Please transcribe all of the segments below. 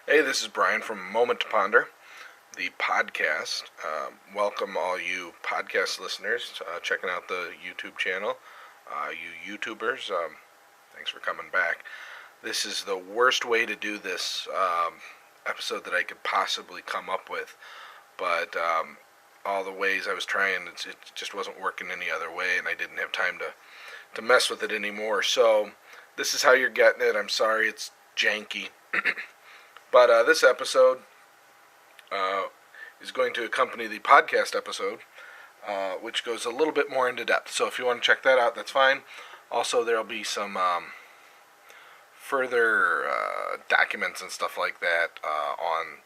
Hey, this is Brian from Moment to Ponder, the podcast. Welcome all you podcast listeners checking out the YouTube channel. You YouTubers, thanks for coming back. This is the worst way to do this episode that I could possibly come up with, but all the ways I was trying, it just wasn't working any other way, and I didn't have time to mess with it anymore. So this is how you're getting it. I'm sorry it's janky. But this episode is going to accompany the podcast episode, which goes a little bit more into depth. So if you want to check that out, that's fine. Also, there will be some further documents and stuff like that on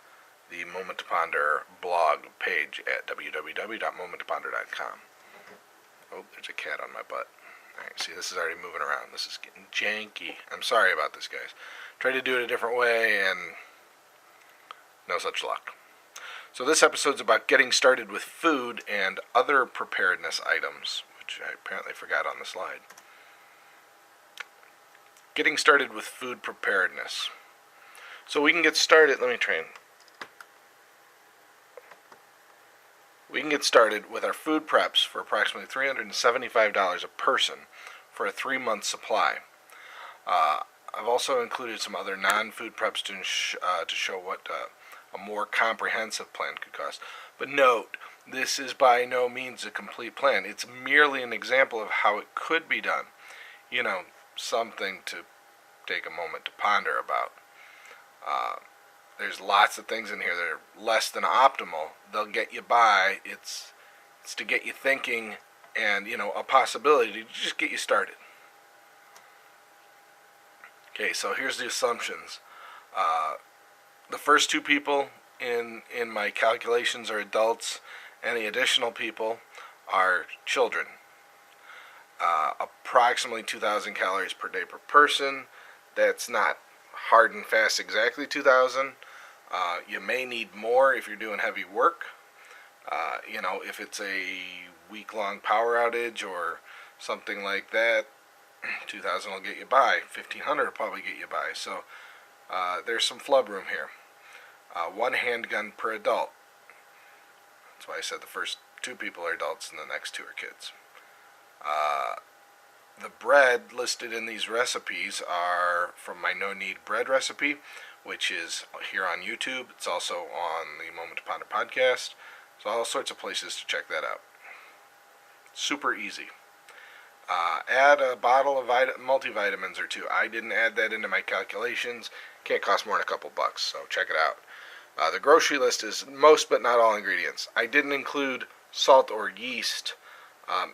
the Moment to Ponder blog page at www.momenttoponder.com. Oh, there's a cat on my butt. Alright, see, this is already moving around. This is getting janky. I'm sorry about this, guys. Tried to do it a different way, and no such luck. So this episode's about getting started with food and other preparedness items, which I apparently forgot on the slide. Getting started with food preparedness. So we can get started, We can get started with our food preps for approximately $375 a person for a 3-month supply. I've also included some other non-food preps to show what a more comprehensive plan could cost. But note, this is by no means a complete plan. It's merely an example of how it could be done. You know, something to take a moment to ponder about. There's lots of things in here that are less than optimal. They'll get you by. It's to get you thinking and, a possibility to just get you started. Okay, so here's the assumptions. The first two people in my calculations are adults. Any additional people are children. Approximately 2,000 calories per day per person. That's not hard and fast exactly 2,000. You may need more if you're doing heavy work. If it's a week-long power outage or something like that, 2,000 will get you by. 1,500 will probably get you by. So there's some flub room here. 1 handgun per adult. That's why I said the first 2 people are adults and the next 2 are kids. The bread listed in these recipes are from my no-knead bread recipe, which is here on YouTube. It's also on the Moment to Ponder podcast. So all sorts of places to check that out. Super easy. Add a bottle of multivitamins or 2. I didn't add that into my calculations. Can't cost more than a couple bucks, so check it out. The grocery list is most but not all ingredients. I didn't include salt or yeast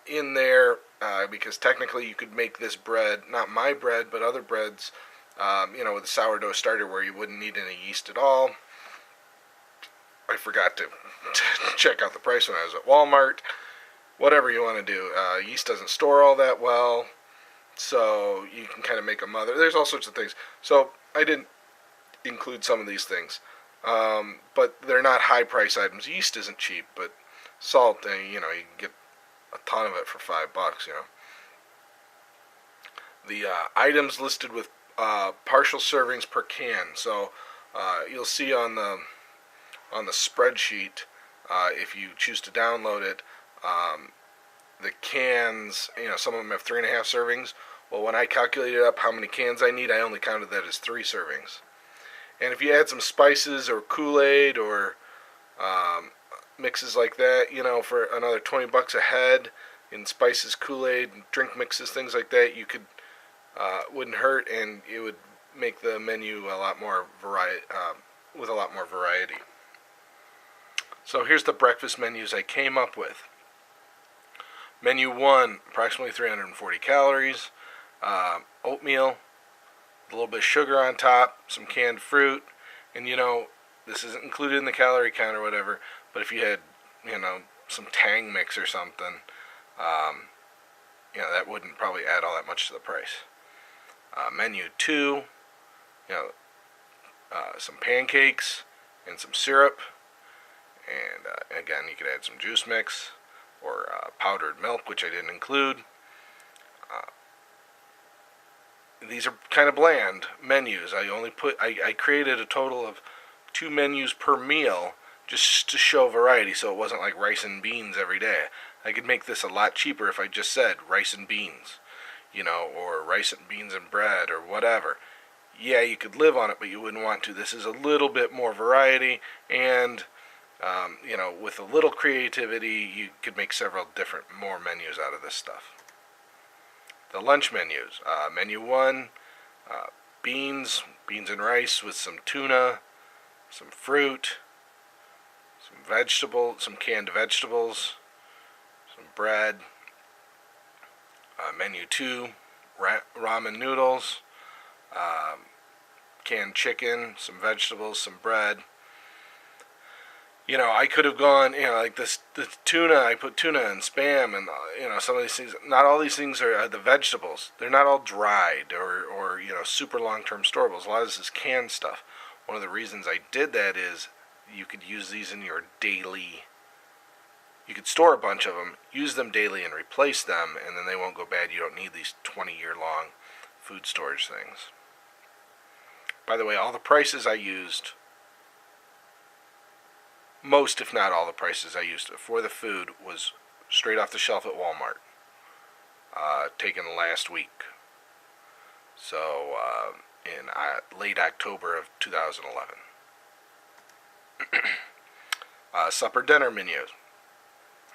in there because technically you could make this bread, not my bread, but other breads, with a sourdough starter where you wouldn't need any yeast at all. I forgot to check out the price when I was at Walmart. Whatever you want to do. Yeast doesn't store all that well, so you can kind of make a mother. There's all sorts of things. So I didn't include some of these things. But they're not high price items. Yeast isn't cheap, but salt, you can get a ton of it for $5, The items listed with partial servings per can. So you'll see on the spreadsheet, if you choose to download it, the cans, some of them have 3.5 servings. Well, when I calculated up how many cans I need, I only counted that as 3 servings. And if you add some spices or Kool-Aid or mixes like that, for another $20 a head in spices, Kool-Aid, drink mixes, things like that, you could wouldn't hurt, and it would make the menu a lot more with a lot more variety. So here's the breakfast menus I came up with. Menu 1, approximately 340 calories, oatmeal, a little bit of sugar on top, some canned fruit, and this isn't included in the calorie count or whatever, but if you had, some Tang mix or something, that wouldn't probably add all that much to the price. Menu 2, some pancakes and some syrup, and again, you could add some juice mix or powdered milk, which I didn't include. These are kind of bland menus. I created a total of 2 menus per meal just to show variety, so it wasn't like rice and beans every day. I could make this a lot cheaper if I just said rice and beans, or rice and beans and bread or whatever. Yeah, you could live on it, but you wouldn't want to. This is a little bit more variety, and with a little creativity, you could make several different more menus out of this stuff. The lunch menus. Menu 1, beans and rice with some tuna, some fruit, some canned vegetables, some bread. Menu 2, ramen noodles, canned chicken, some vegetables, some bread. I could have gone, like the tuna, I put tuna and Spam and, some of these things. Not all these things are the vegetables. They're not all dried or super long-term storables. A lot of this is canned stuff. One of the reasons I did that is you could use these in your daily. You could store a bunch of them, use them daily and replace them, and then they won't go bad. You don't need these 20-year-long food storage things. By the way, all the prices I used, most if not all the prices I used for the food was straight off the shelf at Walmart, taken last week. So in late October of 2011. Supper dinner menus,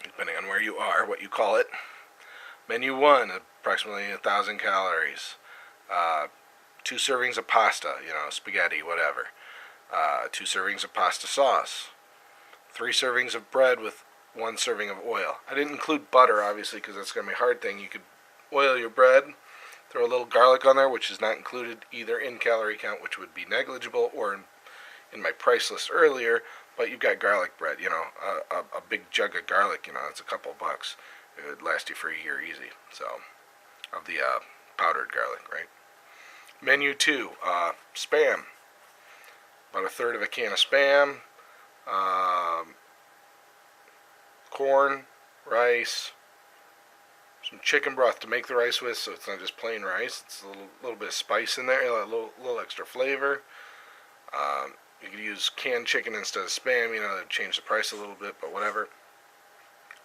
depending on where you are, what you call it. Menu 1, approximately 1,000 calories. 2 servings of pasta, spaghetti, whatever. 2 servings of pasta sauce. 3 servings of bread with 1 serving of oil. I didn't include butter, obviously, because that's going to be a hard thing. You could oil your bread, throw a little garlic on there, which is not included either in calorie count, which would be negligible, or in my price list earlier, but you've got garlic bread, a big jug of garlic, it's a couple bucks. It would last you for a year easy, so, of the powdered garlic, right? Menu 2, Spam. About a third of a can of Spam. Corn, rice, some chicken broth to make the rice with, so it's not just plain rice. It's a little bit of spice in there, a little extra flavor. You could use canned chicken instead of Spam, to change the price a little bit, but whatever.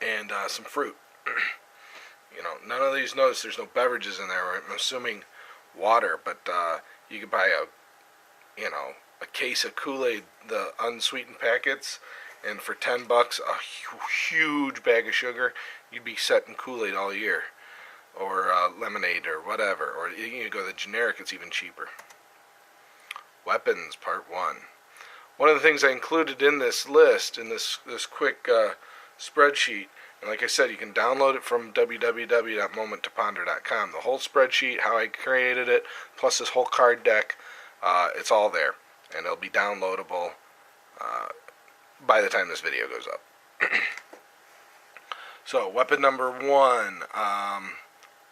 And some fruit. None of these, notice there's no beverages in there. I'm assuming water, but you could buy a case of Kool-Aid, the unsweetened packets, and for $10, a huge bag of sugar, you'd be setting Kool-Aid all year, or lemonade, or whatever. Or you can go the generic; it's even cheaper. Weapons, part 1. One of the things I included in this list, in this quick spreadsheet, and like I said, you can download it from www.momenttoponder.com. The whole spreadsheet, how I created it, plus this whole card deck, it's all there, and it'll be downloadable by the time this video goes up. So, weapon number 1.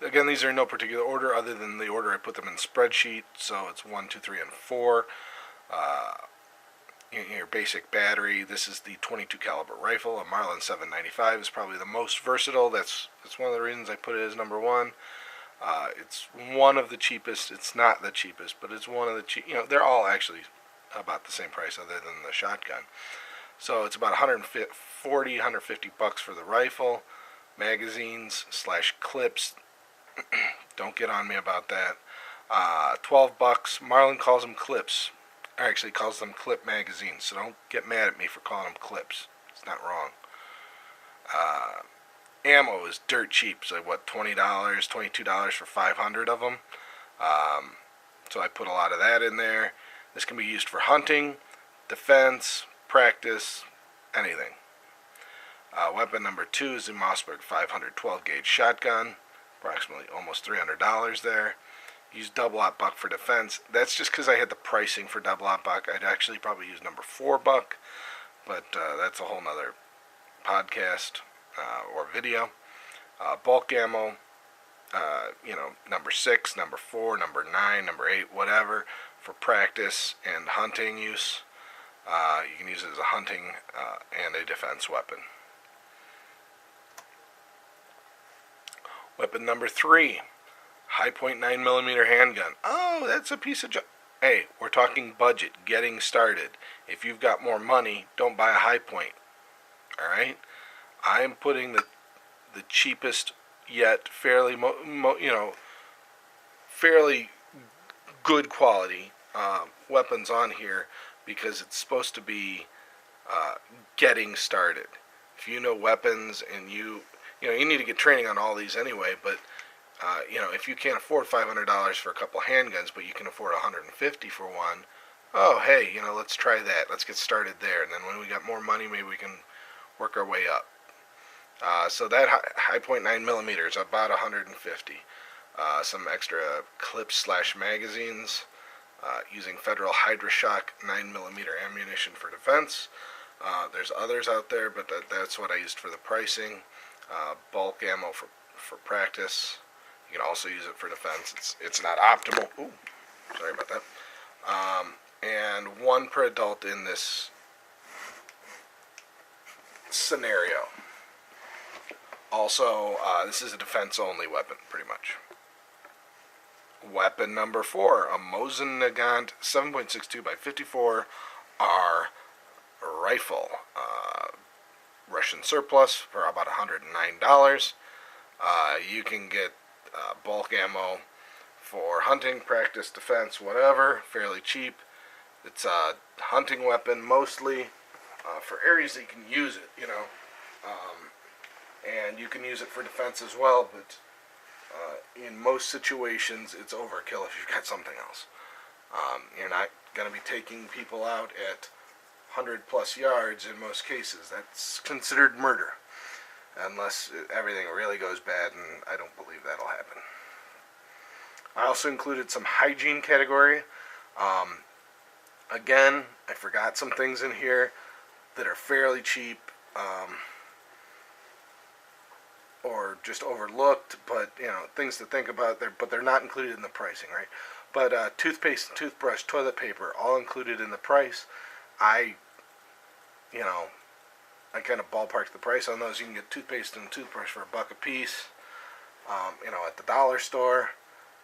Again, these are in no particular order other than the order I put them in the spreadsheet. So it's 1, 2, 3, and 4. Your basic battery. This is the 22 caliber rifle. A Marlin 795 is probably the most versatile. That's one of the reasons I put it as number 1. It's one of the cheapest. It's not the cheapest, but it's one of the cheap. They're all actually about the same price, other than the shotgun. So it's about $150 for the rifle. Magazines / clips. Don't get on me about that. $12. Marlin calls them clips. Or actually calls them clip magazines. So don't get mad at me for calling them clips. It's not wrong. Ammo is dirt cheap. So $20, $22 for 500 of them. So I put a lot of that in there. This can be used for hunting, defense, practice, anything. Weapon number 2 is the Mossberg 512 gauge shotgun. Approximately almost $300 there. Use double aught buck for defense. That's just because I had the pricing for double aught buck. I'd actually probably use number 4 buck, but that's a whole nother podcast or video. Bulk ammo, number 6, number 4, number 9, number 8, whatever, for practice and hunting use. You can use it as a hunting and a defense weapon. Weapon number 3, high point 9mm handgun. Oh, that's a piece of Hey, we're talking budget, getting started. If you've got more money, don't buy a high point. All right? I am putting the cheapest yet fairly good quality weapons on here because it's supposed to be uh, getting started. If you know weapons and you need to get training on all these anyway, but if you can't afford $500 for a couple handguns, but you can afford $150 for one, oh hey, let's try that. Let's get started there, and then when we got more money, maybe we can work our way up. So that high point 9mm is about 150. Some extra clips slash magazines, using Federal Hydra-Shock 9mm ammunition for defense. There's others out there, but that's what I used for the pricing. Bulk ammo for practice. You can also use it for defense. It's not optimal. Ooh, sorry about that. And one per adult in this scenario. Also, this is a defense-only weapon, pretty much. Weapon number 4, a Mosin Nagant 7.62 by 54 R rifle. Russian surplus for about $109. You can get bulk ammo for hunting, practice, defense, whatever, fairly cheap. It's a hunting weapon mostly, for areas that you can use it, and you can use it for defense as well, but in most situations it's overkill if you've got something else. You're not going to be taking people out at 100 plus yards in most cases. That's considered murder, unless everything really goes bad, and I don't believe that'll happen. I also included some hygiene category. Again, I forgot some things in here that are fairly cheap, or just overlooked, but things to think about there, but they're not included in the pricing, right? But toothpaste and toothbrush, toilet paper, all included in the price. I kind of ballparked the price on those. You can get toothpaste and toothbrush for $1 a piece, at the dollar store.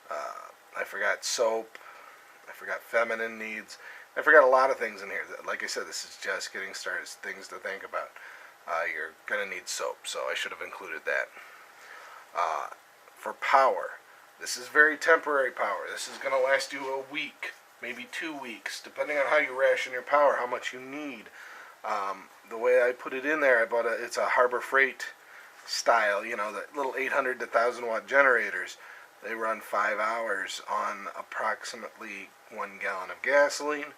I forgot soap. I forgot feminine needs. I forgot a lot of things in here. Like I said, this is just getting started. It's things to think about. You're going to need soap, so I should have included that. For power, this is very temporary power. This is going to last you a week, maybe 2 weeks, depending on how you ration your power, how much you need. The way I put it in there, it's a Harbor Freight style, the little 800 to 1,000 watt generators. They run 5 hours on approximately 1 gallon of gasoline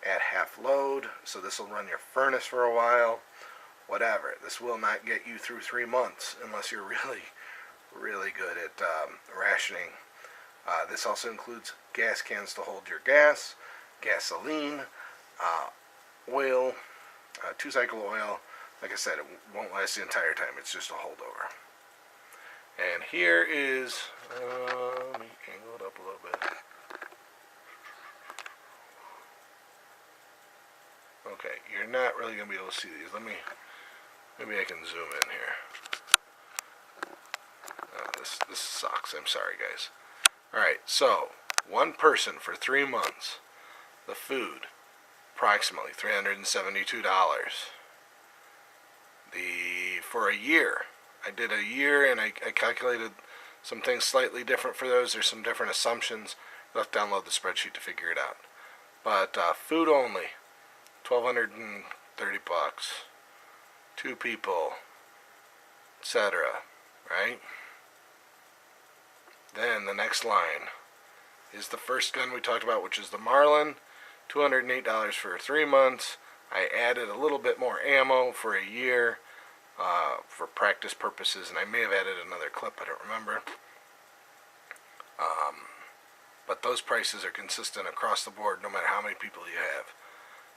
at half load, so this will run your furnace for a while. Whatever. This will not get you through 3 months unless you're really, really good at rationing. This also includes gas cans to hold your gas, gasoline, oil, 2-cycle oil. Like I said, it won't last the entire time. It's just a holdover. And here is, let me angle it up a little bit. Okay, you're not really going to be able to see these. Maybe I can zoom in here. This sucks. I'm sorry, guys. Alright, so, one person for 3 months. The food, approximately $372. For a year, I did a year, and I calculated some things slightly different for those. There's some different assumptions. You'll have to download the spreadsheet to figure it out. But food only, $1,230. 2 people, etc. Right? Then the next line is the first gun we talked about, which is the Marlin. $208 for 3 months. I added a little bit more ammo for a year, for practice purposes, and I may have added another clip, I don't remember. But those prices are consistent across the board no matter how many people you have.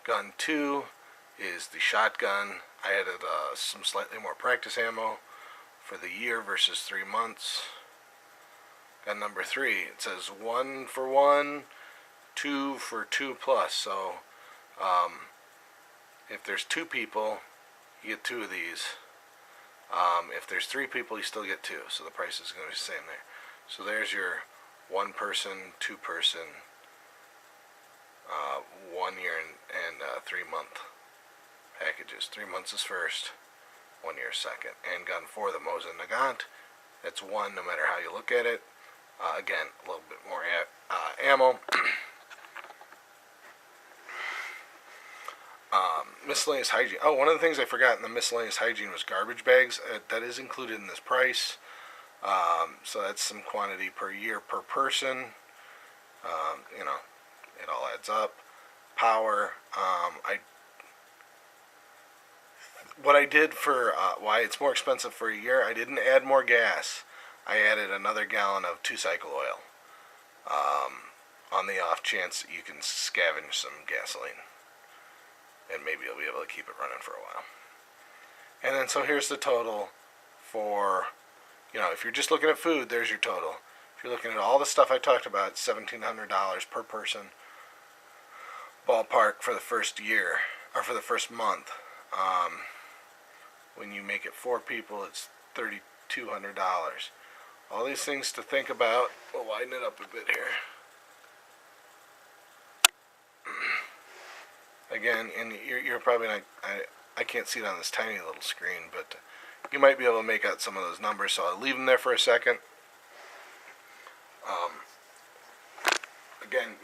Gun 2 is the shotgun. I added some slightly more practice ammo for the year versus 3 months. Gun number 3, it says 1 for 1, 2 for 2 plus. So if there's 2 people, you get 2 of these. If there's 3 people, you still get 2. So the price is going to be the same there. So there's your 1 person, 2 person, 1 year and 3 month packages. 3 months is first, 1 year second. And gun 4, the Mosin Nagant, it's 1 no matter how you look at it. Again, a little bit more ammo. Miscellaneous hygiene. Oh, one of the things I forgot in the miscellaneous hygiene was garbage bags. That is included in this price. So that's some quantity per year per person. It all adds up. Power. What I did for why it's more expensive for a year, I didn't add more gas. I added another gallon of 2-cycle oil. On the off chance that you can scavenge some gasoline. And maybe you'll be able to keep it running for a while. And then so here's the total for, if you're just looking at food, there's your total. If you're looking at all the stuff I talked about, it's $1,700 per person, ballpark, for the first year, or for the first month. When you make it 4 people, it's $3,200. All these things to think about. We'll widen it up a bit here. Again, and you're probably not, I can't see it on this tiny little screen, but you might be able to make out some of those numbers, so I'll leave them there for a second. Again,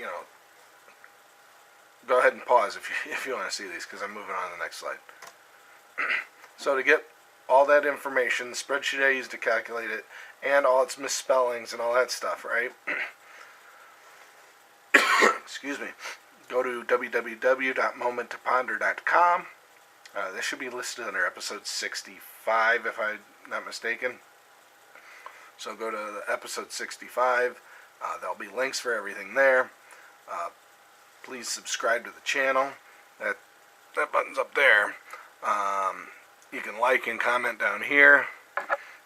go ahead and pause if you want to see these, because I'm moving on to the next slide. So to get all that information, the spreadsheet I used to calculate it, and all its misspellings and all that stuff, right? Excuse me. Go to www.momenttoponder.com. This should be listed under episode 65, if I'm not mistaken. So go to episode 65. There'll be links for everything there. Please subscribe to the channel. That button's up there. You can like and comment down here.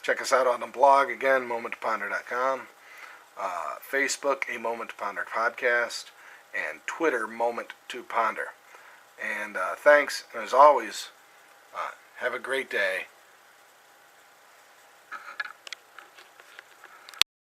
Check us out on the blog, again, momenttoponder.com. Facebook, A Moment to Ponder Podcast. And Twitter, momenttoponder. And thanks, and as always, have a great day.